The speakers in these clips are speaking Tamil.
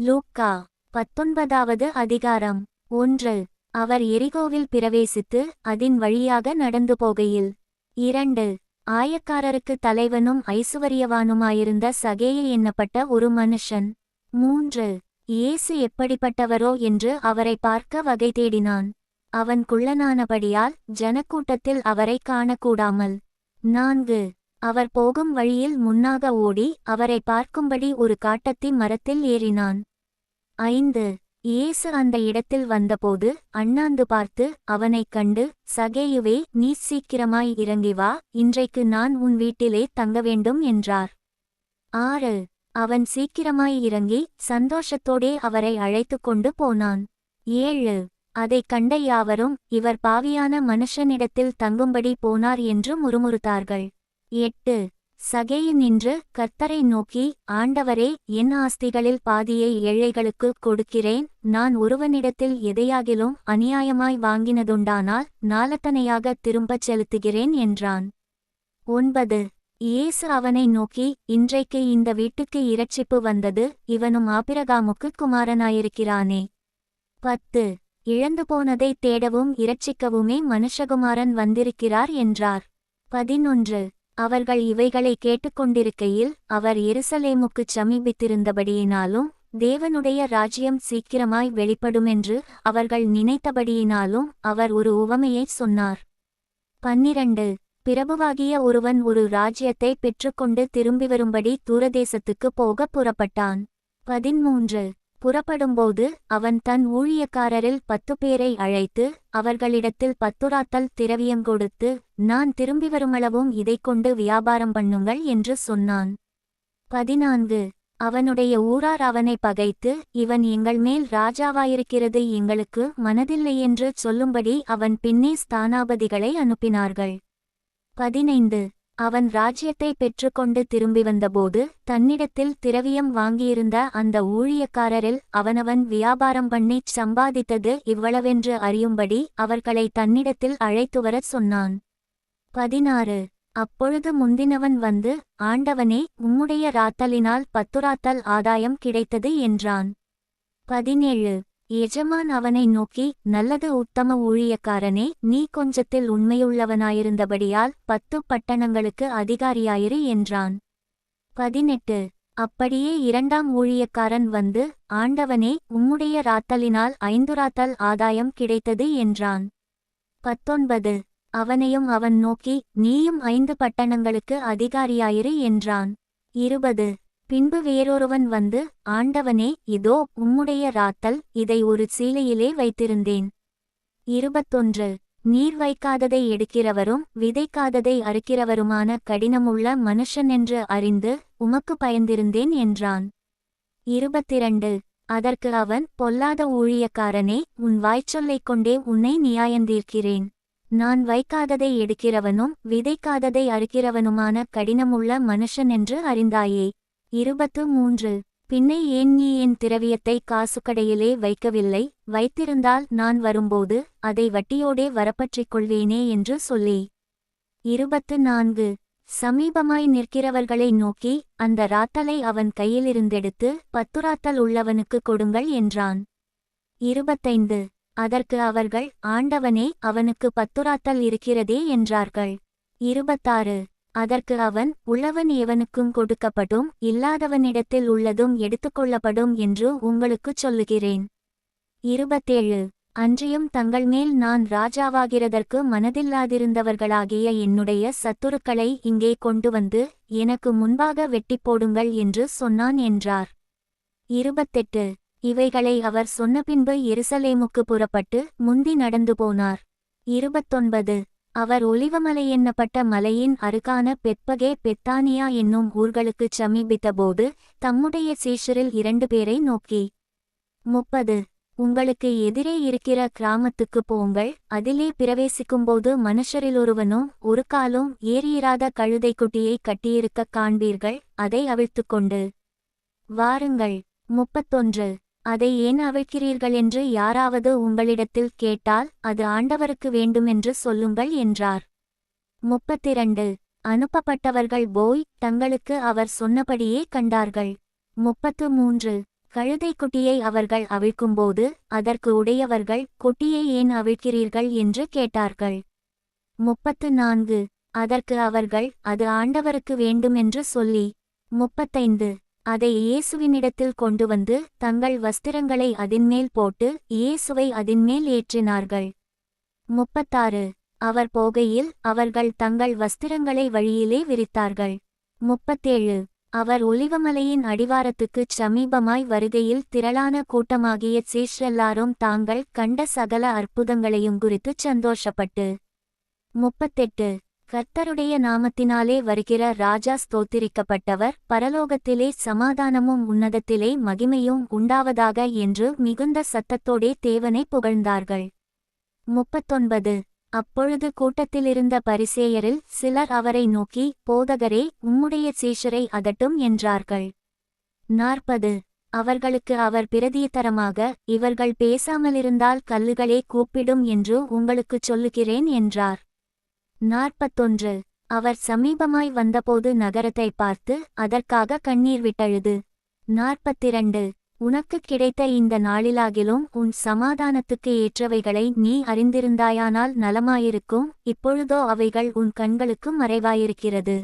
லூக்கா 19வது அதிகாரம். 1. அவர் எரிகோவில் பிரவேசித்து அதின் வழியாக நடந்து போகையில். 2. ஆயக்காரருக்கு தலைவனும் ஐசுவரியவானுமாயிருந்த சகேயு என்னப்பட்ட ஒரு மனுஷன். 3. இயேசு எப்படிப்பட்டவரோ என்று அவரை பார்க்க வகை தேடினான். அவன் குள்ளனானபடியால் ஜனக்கூட்டத்தில் அவரை காணக்கூடாமல். 4. அவர் போகும் வழியில் முன்னாக ஓடி அவரை பார்க்கும்படி ஒரு காட்டத்தி மரத்தில் ஏறினான். 5. இயேசு அந்த இடத்தில் வந்தபோது அண்ணாந்து பார்த்து அவனைக் கண்டு, சகேயுவே, நீ சீக்கிரமாய் இறங்கி வா, இன்றைக்கு நான் உன் வீட்டிலே தங்க வேண்டும் என்றார். 6. அவன் சீக்கிரமாய் இறங்கி சந்தோஷத்தோடே அவரை அழைத்து கொண்டு போனான். 7. அதைக் கண்ட யாவரும், இவர் பாவியான மனுஷனிடத்தில் தங்கும்படி போனார் என்று முறுமுறுத்தார்கள். 8. சகேயு நின்று கர்த்தரை நோக்கி, ஆண்டவரே, என் ஆஸ்திகளில் பாதியை ஏழைகளுக்கு கொடுக்கிறேன். நான் ஒருவனிடத்தில் எதையாகிலும் அநியாயமாய் வாங்கினதுண்டானால் நாலத்தனையாக திரும்பச் செலுத்துகிறேன் என்றான். 9. இயேசு அவனை நோக்கி, இன்றைக்கு இந்த வீட்டுக்கு இரட்சிப்பு வந்தது, இவனும் ஆபிரகாமுக்கு குமாரனாயிருக்கிறானே. 10. இழந்து போனதை தேடவும் இரட்சிக்கவுமே மனுஷகுமாரன் வந்திருக்கிறார் என்றார். 11. அவர்கள் இவைகளை கேட்டுக்கொண்டிருக்கையில் அவர் எருசலேமுக்குச் சமீபித்திருந்தபடியினாலும் தேவனுடைய ராஜ்யம் சீக்கிரமாய் வெளிப்படுமென்று அவர்கள் நினைத்தபடியினாலும் அவர் ஒரு உவமையைச் சொன்னார். 12. பிரபுவாகிய ஒருவன் ஒரு ராஜ்யத்தை பெற்றுக்கொண்டு திரும்பி வரும்படி தூரதேசத்துக்கு போக புறப்பட்டான். 13. புறப்படும்போது அவன் தன் ஊழியக்காரரில் 10 பேரை அழைத்து அவர்களிடத்தில் 10 ராத்தல் திரவியம் கொடுத்து, நான் திரும்பி வருமளவும் இதைக் கொண்டு வியாபாரம் பண்ணுங்கள் என்று சொன்னான். 14. அவனுடைய ஊரார் அவனை பகைத்து, இவன் எங்கள் மேல் ராஜாவாயிருக்கிறது எங்களுக்கு மனதில்லையென்று சொல்லும்படி அவன் பின்னே ஸ்தானாபதிகளை அனுப்பினார்கள். 15. அவன் ராஜ்யத்தை பெற்றுக்கொண்டு திரும்பி வந்தபோது தன்னிடத்தில் திரவியம் வாங்கியிருந்த அந்த ஊழியக்காரரில் அவனவன் வியாபாரம் பண்ணிச் சம்பாதித்தது இவ்வளவென்று அறியும்படி அவர்களை தன்னிடத்தில் அழைத்துவரச் சொன்னான். 16. அப்பொழுது முந்தினவன் வந்து, ஆண்டவனே, உம்முடைய ராத்தலினால் 10 ராத்தல் ஆதாயம் கிடைத்தது என்றான். 17. எஜமான் அவனை நோக்கி, நல்லது உத்தம ஊழியக்காரனே, நீ கொஞ்சத்தில் உண்மையுள்ளவனாயிருந்தபடியால் 10 பட்டணங்களுக்கு அதிகாரியாயிரு என்றான். 18. அப்படியே இரண்டாம் ஊழியக்காரன் வந்து, ஆண்டவனே, உம்முடைய ராத்தலினால் 5 ராத்தல் ஆதாயம் கிடைத்தது என்றான். 19. அவனையும் அவன் நோக்கி, நீயும் 5 பட்டணங்களுக்கு அதிகாரியாயிரு என்றான். 20. பின்பு வேறொருவன் வந்து, ஆண்டவனே, இதோ உம்முடைய ராத்தல், இதை ஒரு சீலையிலே வைத்திருந்தேன். 21. நீர் வைக்காததை எடுக்கிறவரும் விதைக்காததை அறுக்கிறவருமான கடினமுள்ள மனுஷனென்று அறிந்து உமக்கு பயந்திருந்தேன் என்றான். 22. அதற்கு அவன், பொல்லாத ஊழியக்காரனே, உன் வாய்ச்சொல்லைக் கொண்டே உன்னை நியாயந்தீர்க்கிறேன். நான் வைக்காததை எடுக்கிறவனும் விதைக்காததை அறுக்கிறவனுமான கடினமுள்ள மனுஷனென்று அறிந்தாயே. 23. பின்னை ஏன் நீ என் திரவியத்தை காசுக்கடையிலே வைக்கவில்லை? வைத்திருந்தால் நான் வரும்போது அதை வட்டியோடே வரப்பற்றிக் கொள்வேனே என்று சொல்லி. 24. சமீபமாய் நிற்கிறவர்களை நோக்கி, அந்த ராத்தலை அவன் கையிலிருந்தெடுத்து 10 ராத்தல் உள்ளவனுக்கு கொடுங்கள் என்றான். 25. அதற்கு அவர்கள், ஆண்டவனே, அவனுக்கு 10 ராத்தல் இருக்கிறதே என்றார்கள். 26. அதற்கு அவன், உள்ளவன் எவனுக்கும் கொடுக்கப்படும், இல்லாதவனிடத்தில் உள்ளதும் எடுத்துக்கொள்ளப்படும் என்று உங்களுக்குச் சொல்லுகிறேன். 27. அன்றியும் தங்கள் மேல் நான் ராஜாவாகிறதற்கு மனதில்லாதிருந்தவர்களாகிய என்னுடைய சத்துருக்களை இங்கே கொண்டு வந்து எனக்கு முன்பாக வெட்டிப்போடுங்கள் என்று சொன்னான் என்றார். 28. இவைகளை அவர் சொன்னபின்பு எருசலேமுக்கு புறப்பட்டு முந்தி நடந்து போனார். 29. அவர் ஒலிவமலை என்னப்பட்ட மலையின் அருகான பெத்பகே பெத்தானியா என்னும் ஊர்களுக்குச் சமீபித்தபோது தம்முடைய சீஷரில் 2 பேரை நோக்கி, 30. உங்களுக்கு எதிரே இருக்கிற கிராமத்துக்குப் போங்கள், அதிலே பிரவேசிக்கும்போது மனுஷரிலொருவனும் ஒரு காலும் ஏறியிராத கழுதைக்குட்டியை கட்டியிருக்கக் காண்பீர்கள், அதை அவிழ்த்துக்கொண்டு வாருங்கள். 31. அதை ஏன் அவிழ்க்கிறீர்கள் என்று யாராவது உங்களிடத்தில் கேட்டால் அது ஆண்டவருக்கு வேண்டுமென்று சொல்லுங்கள் என்றார். 32. அனுப்பப்பட்டவர்கள் போய் தங்களுக்கு அவர் சொன்னபடியே கண்டார்கள். 33. கழுதைக்குட்டியை அவர்கள் அவிழ்க்கும்போது அதற்கு உடையவர்கள், குட்டியை ஏன் அவிழ்க்கிறீர்கள் என்று கேட்டார்கள். 34 அதற்கு அவர்கள், அது ஆண்டவருக்கு வேண்டுமென்று சொல்லி. 35 அதை இயேசுவினிடத்தில் கொண்டு வந்து தங்கள் வஸ்திரங்களை அதின்மேல் போட்டு இயேசுவை அதின்மேல் ஏற்றினார்கள். 36 அவர் போகையில் அவர்கள் தங்கள் வஸ்திரங்களை வழியிலே விரித்தார்கள். 37 அவர் ஒலிவமலையின் அடிவாரத்துக்குச் சமீபமாய் வருகையில் திரளான கூட்டமாகிய சீஷரெல்லாரும் தாங்கள் கண்ட சகல அற்புதங்களையும் குறித்துச் சந்தோஷப்பட்டு. 38 கர்த்தருடைய நாமத்தினாலே வருகிற ராஜா ஸ்தோத்திரிக்கப்பட்டவர், பரலோகத்திலே சமாதானமும் உன்னதத்திலே மகிமையும் உண்டாவதாக என்று மிகுந்த சத்தத்தோடே தேவனை புகழ்ந்தார்கள். 39 அப்பொழுது கூட்டத்திலிருந்த பரிசேயரில் சிலர் அவரை நோக்கி, போதகரே, உம்முடைய சீஷரை அதட்டும் என்றார்கள். 40 அவர்களுக்கு அவர் பிரதியுத்தரமாக, இவர்கள் பேசாமலிருந்தால் கல்லுகளே கூப்பிடும் என்று உங்களுக்குச் சொல்லுகிறேன் என்றார். 41 அவர் சமீபமாய் வந்தபோது நகரத்தை பார்த்து அதற்காக கண்ணீர் விட்டழுது. 42 உனக்குக் கிடைத்த இந்த நாளிலாகிலும் உன் சமாதானத்துக்கு ஏற்றவைகளை நீ அறிந்திருந்தாயானால் நலமாயிருக்கும், இப்பொழுதோ அவைகள் உன் கண்களுக்கு மறைவாயிருக்கிறது.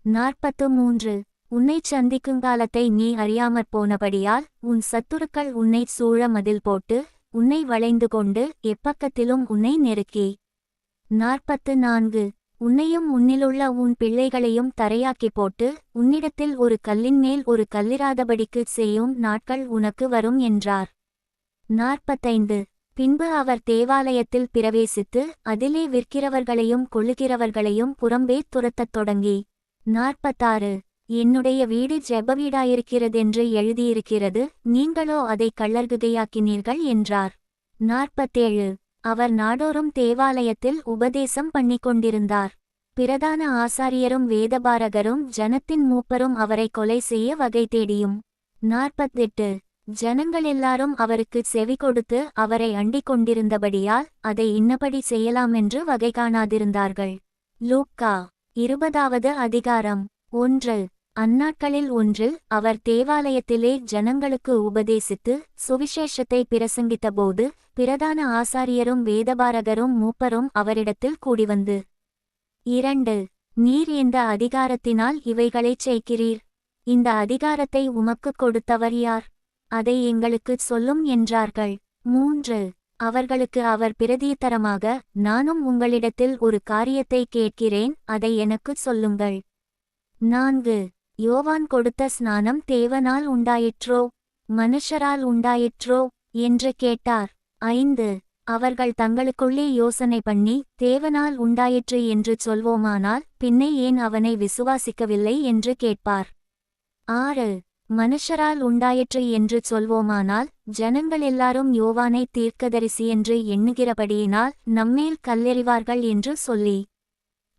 43 உன்னைச் சந்திக்குங்காலத்தை நீ அறியாமற் போனபடியால் உன் சத்துருக்கள் உன்னைச் சூழ மதில் போட்டு உன்னை வளைந்து கொண்டு எப்பக்கத்திலும் உன்னை நெருக்கி. 44 உன்னையும் உன்னிலுள்ள உன் பிள்ளைகளையும் தரையாக்கி போட்டு உன்னிடத்தில் ஒரு கல்லின்மேல் ஒரு கல்லிராதபடிக்குச் செய்யும் நாட்கள் உனக்கு வரும் என்றார். 45 பின்பு அவர் தேவாலயத்தில் பிரவேசித்து அதிலே விற்கிறவர்களையும் கொள்ளுகிறவர்களையும் புறம்பே துரத்தத் தொடங்கி. 46 என்னுடைய வீடு ஜெபவீடாயிருக்கிறதென்று எழுதியிருக்கிறது, நீங்களோ அதை கள்ளர்குகையாக்கினீர்கள் என்றார். 47 அவர் நாடோறும் தேவாலயத்தில் உபதேசம் பண்ணிக்கொண்டிருந்தார். பிரதான ஆசாரியரும் வேதபாரகரும் ஜனத்தின் மூப்பரும் அவரை கொலை செய்ய வகை தேடியும். 48 ஜனங்கள் எல்லாரும் அவருக்கு செவி கொடுத்து அவரை அண்டிக் கொண்டிருந்தபடியால் அதை இன்னபடி செய்யலாமென்று வகை காணாதிருந்தார்கள். லூக்கா 20வது அதிகாரம். 1 அந்நாட்களில் ஒன்றில் அவர் தேவாலயத்திலே ஜனங்களுக்கு உபதேசித்து சுவிசேஷத்தை பிரசங்கித்தபோது பிரதான ஆசாரியரும் வேதபாரகரும் மூப்பரும் அவரிடத்தில் கூடிவந்து. 2 நீர் எந்த அதிகாரத்தினால் இவைகளைச் செய்கிறீர்? இந்த அதிகாரத்தை உமக்குக் கொடுத்தவர் யார்? அதை எங்களுக்குச் சொல்லும் என்றார்கள். 3 அவர்களுக்கு அவர் பிரதியுத்தரமாக, நானும் உங்களிடத்தில் ஒரு காரியத்தை கேட்கிறேன், அதை எனக்குச் சொல்லுங்கள். 4 யோவான் கொடுத்த ஸ்நானம் தேவனால் உண்டாயிற்றோ மனுஷரால் உண்டாயிற்றோ என்று கேட்டார். 5 அவர்கள் தங்களுக்குள்ளே யோசனை பண்ணி, தேவனால் உண்டாயிற்று என்று சொல்வோமானால் பின்னே ஏன் அவனை விசுவாசிக்கவில்லை என்று கேட்பார். 6 மனுஷரால் உண்டாயிற்று என்று சொல்வோமானால் ஜனங்கள் எல்லாரும் யோவானை தீர்க்கதரிசியென்று எண்ணுகிறபடியினால் நம்மேல் கல்லெறிவார்கள் என்று சொல்லி.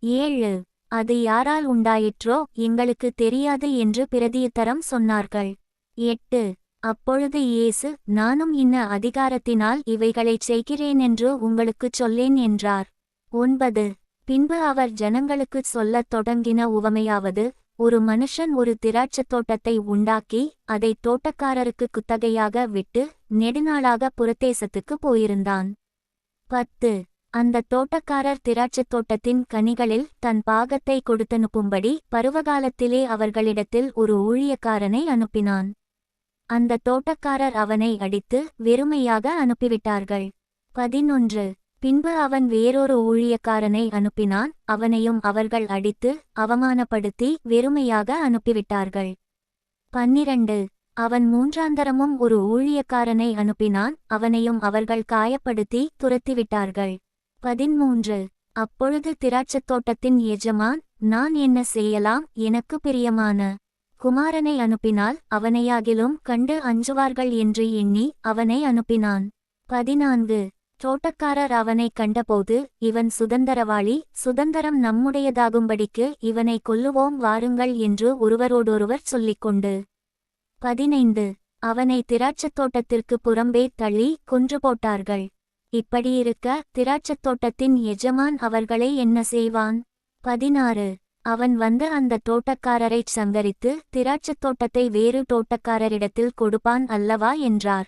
7 அது யாரால் உண்டாயிற்றோ எங்களுக்கு தெரியாது என்று பிரதியுத்தரம் சொன்னார்கள். 8 அப்பொழுது இயேசு, நானும் இன்ன அதிகாரத்தினால் இவைகளைச் செய்கிறேனென்று உங்களுக்குச் சொல்லேன் என்றார். 9 பின்பு அவர் ஜனங்களுக்குச் சொல்லத் தொடங்கின உவமையாவது, ஒரு மனுஷன் ஒரு திராட்சத் தோட்டத்தை உண்டாக்கி அதை தோட்டக்காரருக்கு குத்தகையாக விட்டு நெடுநாளாக புறதேசத்துக்கு போயிருந்தான். 10 அந்த தோட்டக்காரர் திராட்சத் தோட்டத்தின் கனிகளில் தன் பாகத்தை கொடுத்தனுப்பும்படி பருவகாலத்திலே அவர்களிடத்தில் ஒரு ஊழியக்காரனை அனுப்பினான். அந்த தோட்டக்காரர் அவனை அடித்து வெறுமையாக அனுப்பிவிட்டார்கள். 11 பின்பு அவன் வேறொரு ஊழியக்காரனை அனுப்பினான், அவனையும் அவர்கள் அடித்து அவமானப்படுத்தி வெறுமையாக அனுப்பிவிட்டார்கள். 12 அவன் மூன்றாந்தரமும் ஒரு ஊழியக்காரனை அனுப்பினான், அவனையும் அவர்கள் காயப்படுத்தி துரத்திவிட்டார்கள். 13 அப்பொழுது திராட்சத் தோட்டத்தின் எஜமான், நான் என்ன செய்யலாம், எனக்கு பிரியமான குமாரனை அனுப்பினால் அவனையாகிலும் கண்டு அஞ்சுவார்கள் என்று எண்ணி அவனை அனுப்பினான். 14 தோட்டக்காரர் அவனை கண்டபோது, இவன் சுதந்தரவாளி, சுதந்தரம் நம்முடையதாகும்படிக்கு இவனை கொல்லுவோம் வாருங்கள் என்று ஒருவரோடொருவர் சொல்லிக்கொண்டு. 15 அவனை திராட்சத் தோட்டத்திற்கு புறம்பே தள்ளி கொன்று போட்டார்கள். இப்படியிருக்க திராட்சத் தோட்டத்தின் எஜமான் அவர்களை என்ன செய்வான்? 16 அவன் வந்து அந்த தோட்டக்காரரைச் சங்கரித்து திராட்சத் தோட்டத்தை வேறு தோட்டக்காரரிடத்தில் கொடுப்பான் அல்லவா என்றார்.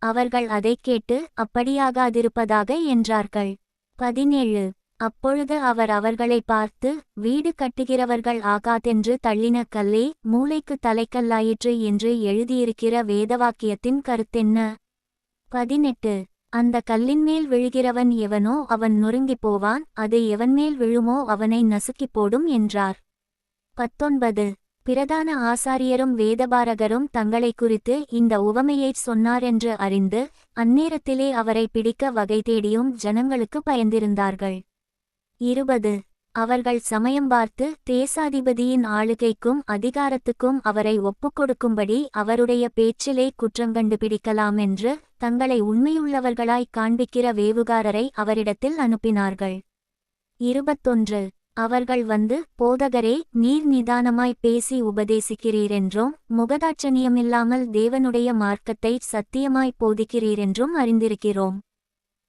அவர்கள் அதைக் கேட்டு அப்படியாகாதிருப்பதாக என்றார்கள். 17. அப்பொழுது அவர் அவர்களை பார்த்து, வீடு கட்டுகிறவர்கள் ஆகாதென்று தள்ளின கல்லே மூலைக்கு தலைக்கல்லாயிற்று என்று எழுதியிருக்கிற வேதவாக்கியத்தின் கருத்தென்ன? 18. அந்த கல்லின்மேல் விழுகிறவன் எவனோ அவன் நொறுங்கிப் போவான், அது எவன்மேல் விழுமோ அவனை நசுக்கிப் போடும் என்றார். 19. பிரதான ஆசாரியரும் வேதபாரகரும் தங்களை குறித்து இந்த உவமையைச் சொன்னாரென்று அறிந்து அந்நேரத்திலே அவரை பிடிக்க வகை தேடியும் ஜனங்களுக்கு பயந்திருந்தார்கள். 20. அவர்கள் சமயம் பார்த்து தேசாதிபதியின் ஆளுகைக்கும் அதிகாரத்துக்கும் அவரை ஒப்புக்கொடுக்கும்படி அவருடைய பேச்சிலே குற்றங்கண்டுபிடிக்கலாமென்று தங்களை உண்மையுள்ளவர்களாய் காண்பிக்கிற வேவுகாரரை அவரிடத்தில் அனுப்பினார்கள். 21. அவர்கள் வந்து, போதகரே, நீர் நிதானமாய் பேசி உபதேசிக்கிறீரென்றும் முகதாட்சணியமில்லாமல் தேவனுடைய மார்க்கத்தை சத்தியமாய் போதிக்கிறீரென்றும் அறிந்திருக்கிறோம்.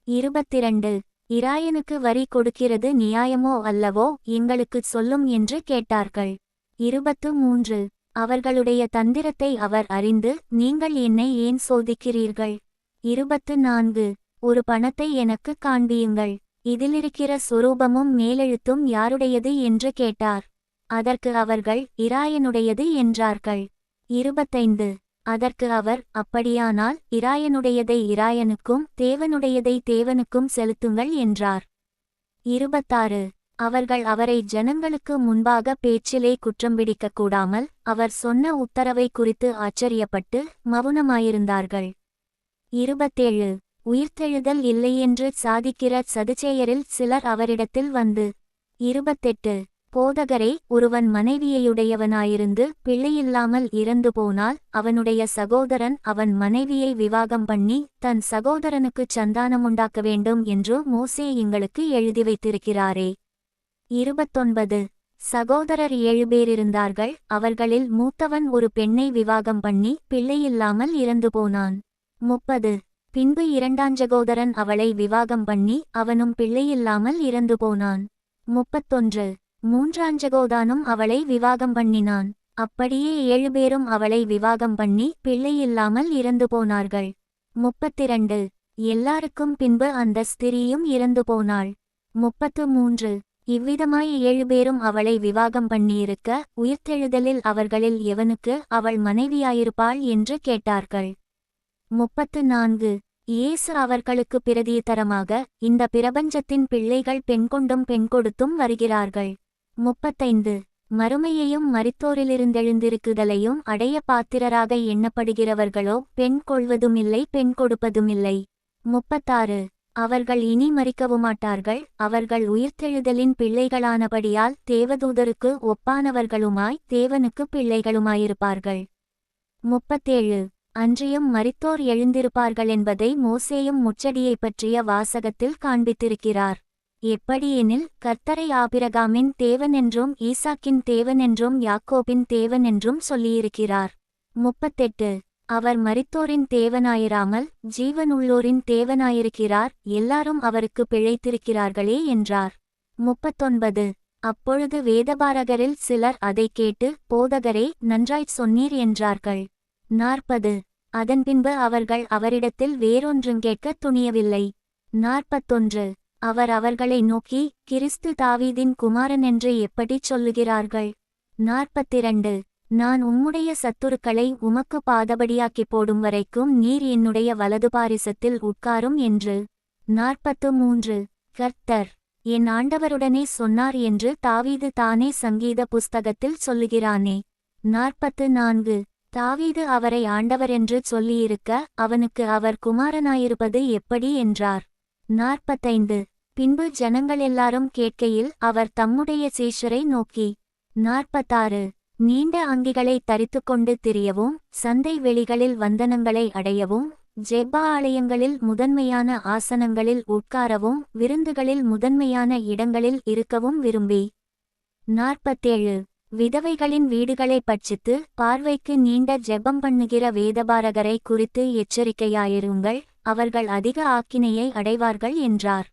22. இராயனுக்கு வரி கொடுக்கிறது நியாயமோ அல்லவோ எங்களுக்குச் சொல்லும் என்று கேட்டார்கள். 23. அவர்களுடைய தந்திரத்தை அவர் அறிந்து, நீங்கள் என்னை ஏன் சோதிக்கிறீர்கள்? 24. ஒரு பணத்தை எனக்குக் காண்பியுங்கள், இதிலிருக்கிற சுரூபமும் மேலெழுத்தும் யாருடையது என்று கேட்டார். அதற்கு அவர்கள், இராயனுடையது என்றார்கள். 25. அதற்கு அவர், அப்படியானால் இராயனுடையதை இராயனுக்கும் தேவனுடையதை தேவனுக்கும் செலுத்துங்கள் என்றார். 26. அவர்கள் அவரை ஜனங்களுக்கு முன்பாக பேச்சிலே குற்றம் பிடிக்கக்கூடாமல் அவர் சொன்ன உத்தரவை குறித்து ஆச்சரியப்பட்டு மவுனமாயிருந்தார்கள். 27. உயிர்த்தெழுதல் இல்லையென்று சாதிக்கிற சதுசேயரில் சிலர் அவரிடத்தில் வந்து, 28. போதகரே, ஒருவன் மனைவியையுடையவனாயிருந்து பிள்ளையில்லாமல் இறந்து போனால் அவனுடைய சகோதரன் அவன் மனைவியை விவாகம் பண்ணி தன் சகோதரனுக்குச் சந்தானமுண்டாக்க வேண்டும் என்று மோசே எங்களுக்கு எழுதி வைத்திருக்கிறாரே. 29. சகோதரர் 7 பேரிருந்தார்கள். அவர்களில் மூத்தவன் ஒரு பெண்ணை விவாகம் பண்ணி பிள்ளையில்லாமல் இறந்து போனான். 30. பின்பு இரண்டாஞ்சகோதரன் அவளை விவாகம் பண்ணி அவனும் பிள்ளையில்லாமல் இறந்து போனான். 31. மூன்றாஞ்சகோதானும் அவளை விவாகம் பண்ணினான். அப்படியே 7 பேரும் அவளை விவாகம் பண்ணி பிள்ளையில்லாமல் இறந்து போனார்கள். 32. எல்லாருக்கும் பின்பு அந்த ஸ்திரீயும் இறந்து போனாள். 33. இவ்விதமாய் 7 பேரும் அவளை விவாகம் பண்ணியிருக்க உயிர்த்தெழுதலில் அவர்களில் எவனுக்கு அவள் மனைவியாயிருப்பாள் என்று கேட்டார்கள். 34. இயேசு அவர்களுக்கு பிரதியுத்தரமாக, இந்த பிரபஞ்சத்தின் பிள்ளைகள் பெண் கொண்டும் பெண் கொடுத்தும் வருகிறார்கள். 35. மறுமையையும் மரித்தோரிலிருந்தெழுந்திருக்குதலையும் அடைய பாத்திரராக எண்ணப்படுகிறவர்களோ பெண் கொள்வதுமில்லை பெண் கொடுப்பதுமில்லை. 36. அவர்கள் இனி மரிக்கவுமாட்டார்கள், அவர்கள் உயிர்த்தெழுதலின் பிள்ளைகளானபடியால் தேவதூதருக்கு ஒப்பானவர்களுமாய் தேவனுக்கு பிள்ளைகளுமாயிருப்பார்கள். 37. அன்றியும் மரித்தோர் எழுந்திருப்பார்கள் என்பதை மோசேயும் முச்சடியைப் பற்றிய வாசகத்தில் காண்பித்திருக்கிறார். எப்படியெனில் கர்த்தரை ஆபிரகாமின் தேவனென்றும் ஈசாக்கின் தேவனென்றும் யாக்கோபின் தேவனென்றும் சொல்லியிருக்கிறார். 38. அவர் மரித்தோரின் தேவனாயிராமல் ஜீவனுள்ளோரின் தேவனாயிருக்கிறார், எல்லாரும் அவருக்கு பிழைத்திருக்கிறார்களே என்றார். 39. அப்பொழுது வேதபாரகரில் சிலர் அதைக் கேட்டு, போதகரே, நன்றாய்ச் சொன்னீர் என்றார்கள். 40. அதன்பின்பு அவர்கள் அவரிடத்தில் வேறொன்றும் கேட்கத் துணியவில்லை. 41. அவர் அவர்களை நோக்கி, கிறிஸ்து தாவீதின் குமாரனென்று எப்படிச் சொல்லுகிறார்கள்? 42. நான் உம்முடைய சத்துருக்களை உமக்கு பாதபடியாக்கிப் போடும் வரைக்கும் நீர் என்னுடைய வலது பாரிசத்தில் உட்காரும் என்று. 43. கர்த்தர் என் ஆண்டவருடனே சொன்னார் என்று தாவீது தானே சங்கீத புஸ்தகத்தில் சொல்லுகிறானே. 44. தாவீது அவரை ஆண்டவரென்று சொல்லியிருக்க அவனுக்கு அவர் குமாரனாயிருப்பது எப்படி என்றார். 45. பின்பு ஜனங்கள் எல்லாரும் கேட்கையில் அவர் தம்முடைய சீஷரை நோக்கி. 46. நீண்ட அங்கிகளை தரித்துக்கொண்டு திரியவும் சந்தை வெளிகளில் வந்தனங்களை அடையவும் ஜெப ஆலயங்களில் முதன்மையான ஆசனங்களில் உட்காரவும் விருந்துகளில் முதன்மையான இடங்களில் இருக்கவும் விரும்பி. 47. விதவைகளின் வீடுகளை பட்சித்து பார்வைக்கு நீண்ட ஜெபம் பண்ணுகிற வேதபாரகரை குறித்து எச்சரிக்கையாயிருங்கள், அவர்கள் அதிக ஆக்கினையை அடைவார்கள் என்றார்.